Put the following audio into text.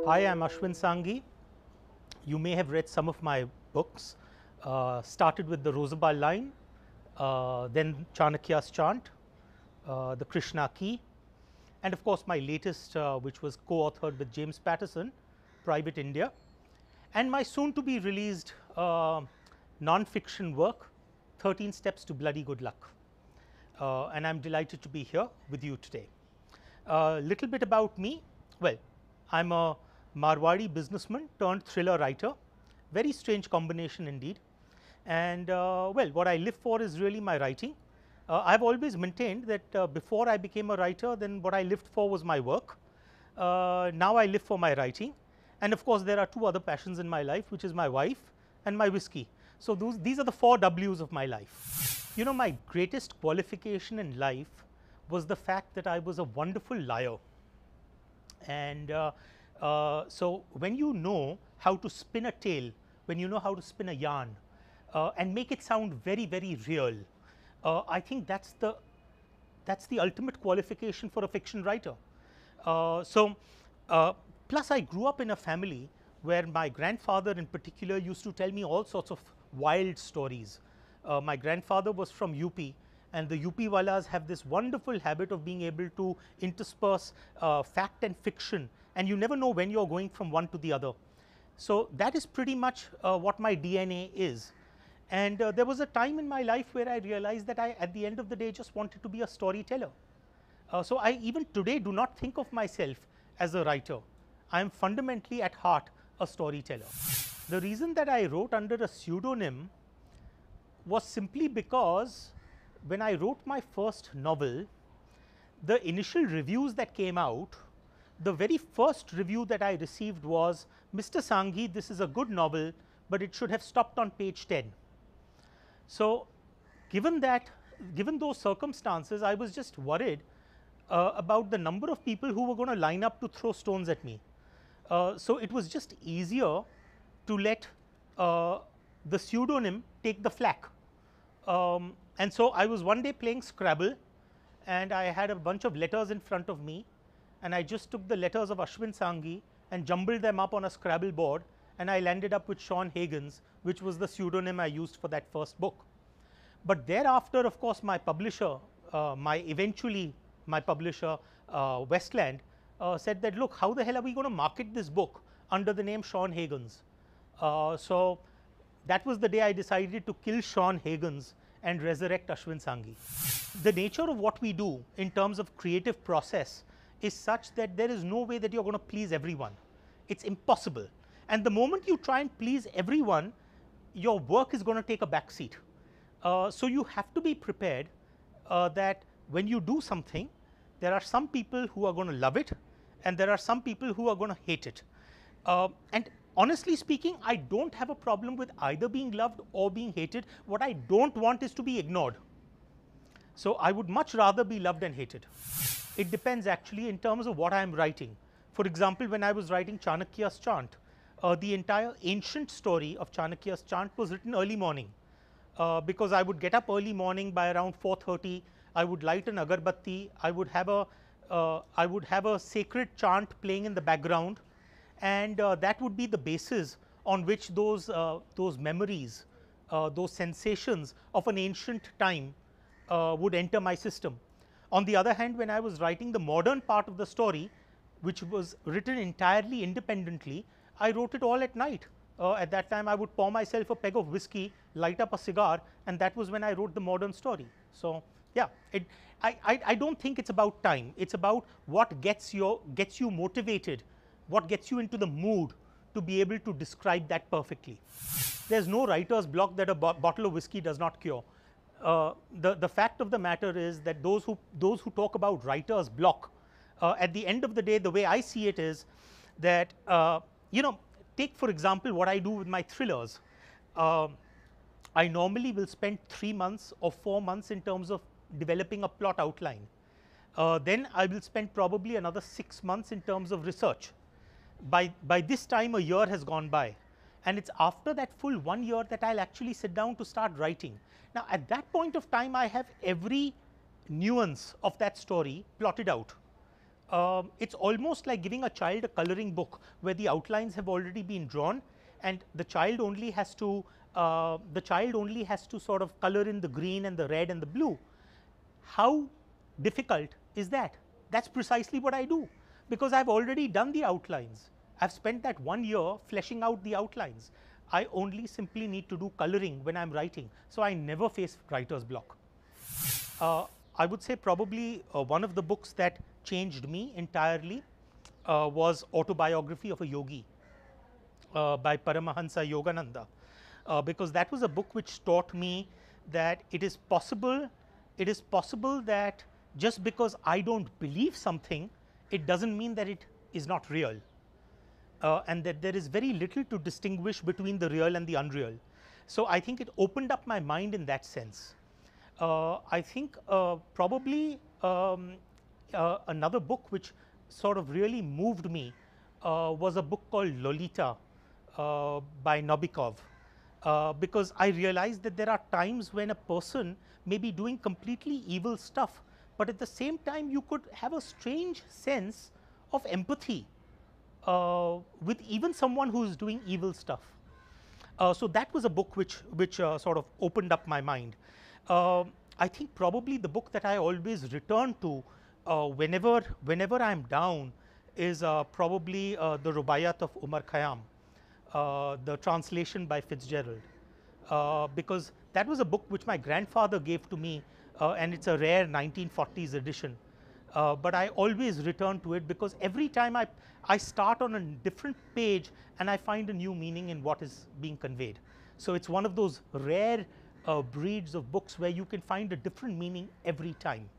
Hi, I'm Ashwin Sanghi. You may have read some of my books. Started with the Rosabal line, then Chanakya's chant, the Krishna key, and of course my latest, which was co-authored with James Patterson, Private India, and my soon to be released non-fiction work, 13 Steps to Bloody Good Luck. And I'm delighted to be here with you today. A little bit about me. Well, I'm a Marwadi businessman turned thriller writer, very strange combination indeed. And well, what I live for is really my writing. I've always maintained that before I became a writer, then what I lived for was my work. Now I live for my writing, and of course there are two other passions in my life, which is my wife and my whiskey. So these are the 4 W's of my life. You know, my greatest qualification in life was the fact that I was a wonderful liar. And so when you know how to spin a tale, when you know how to spin a yarn and make it sound very, very real, I think that's the ultimate qualification for a fiction writer. Plus I grew up in a family where my grandfather in particular used to tell me all sorts of wild stories. My grandfather was from UP, and the UP Walas have this wonderful habit of being able to intersperse fact and fiction, and you never know when you are going from one to the other. So that is pretty much what my DNA is. And there was a time in my life where I realized that I, at the end of the day, just wanted to be a storyteller. So I even today do not think of myself as a writer. I am fundamentally at heart a storyteller. The reason that I wrote under a pseudonym was simply because when I wrote my first novel, the initial reviews that came out, the very first review that I received was, "Mr. Sanghi, this is a good novel, but it should have stopped on page 10. So given those circumstances, I was just worried about the number of people who were going to line up to throw stones at me. So it was just easier to let the pseudonym take the flak. And so I was one day playing Scrabble, and I had a bunch of letters in front of me, and I just took the letters of Ashwin Sanghi and jumbled them up on a Scrabble board, and I landed up with Sean Higgins, which was the pseudonym I used for that first book. But thereafter, of course, my publisher, my publisher Westland, said that, look, how the hell are we going to market this book under the name Sean Higgins? So that was the day I decided to kill Sean Higgins and resurrect Ashwin Sanghi. The nature of what we do in terms of creative process is such that there is no way that you are going to please everyone. It's impossible. And the moment you try and please everyone, your work is going to take a back seat. So you have to be prepared that when you do something, there are some people who are going to love it, and there are some people who are going to hate it. And honestly speaking, I don't have a problem with either being loved or being hated. What I don't want is to be ignored. So I would much rather be loved and hated. It depends actually in terms of what I am writing. For example, when I was writing Chanakya's chant, the entire ancient story of Chanakya's chant was written early morning, because I would get up early morning by around 4:30. I would light an agarbatti. I would have a sacred chant playing in the background, and that would be the basis on which those memories, those sensations of an ancient time would enter my system. On the other hand, when I was writing the modern part of the story, which was written entirely independently, I wrote it all at night. At that time, I would pour myself a peg of whiskey, light up a cigar, and that was when I wrote the modern story. So yeah, I don't think it's about time. It's about what gets you motivated, what gets you into the mood to be able to describe that perfectly. There's no writer's block that a bottle of whiskey does not cure. The fact of the matter is that those who talk about writer's block, at the end of the day, the way I see it is that you know, take for example what I do with my thrillers. I normally will spend 3 months or 4 months in terms of developing a plot outline. Then I will spend probably another 6 months in terms of research. By this time, a year has gone by, and it's after that full 1 year that I'll actually sit down to start writing. Now at that point of time, I have every nuance of that story plotted out. It's almost like giving a child a coloring book where the outlines have already been drawn, and the child only has to sort of color in the green and the red and the blue. How difficult is that? That's precisely what I do, because I've already done the outlines. I've spent that 1 year fleshing out the outlines. I only simply need to do coloring when I'm writing, so I never face writer's block. I would say probably one of the books that changed me entirely was Autobiography of a Yogi by Paramahansa Yogananda, because that was a book which taught me that it is possible that just because I don't believe something, it doesn't mean that it is not real, and that there is very little to distinguish between the real and the unreal. So I think it opened up my mind in that sense. I think probably another book which sort of really moved me was a book called Lolita by Nabokov, because I realized that there are times when a person may be doing completely evil stuff, but at the same time you could have a strange sense of empathy with even someone who is doing evil stuff. So that was a book which sort of opened up my mind. I think probably the book that I always return to whenever I'm down is probably the Rubaiyat of Umar Khayyam, the translation by Fitzgerald, because that was a book which my grandfather gave to me, and it's a rare 1940s edition. But I always return to it because every time I start on a different page and I find a new meaning in what is being conveyed. So it's one of those rare breeds of books where you can find a different meaning every time.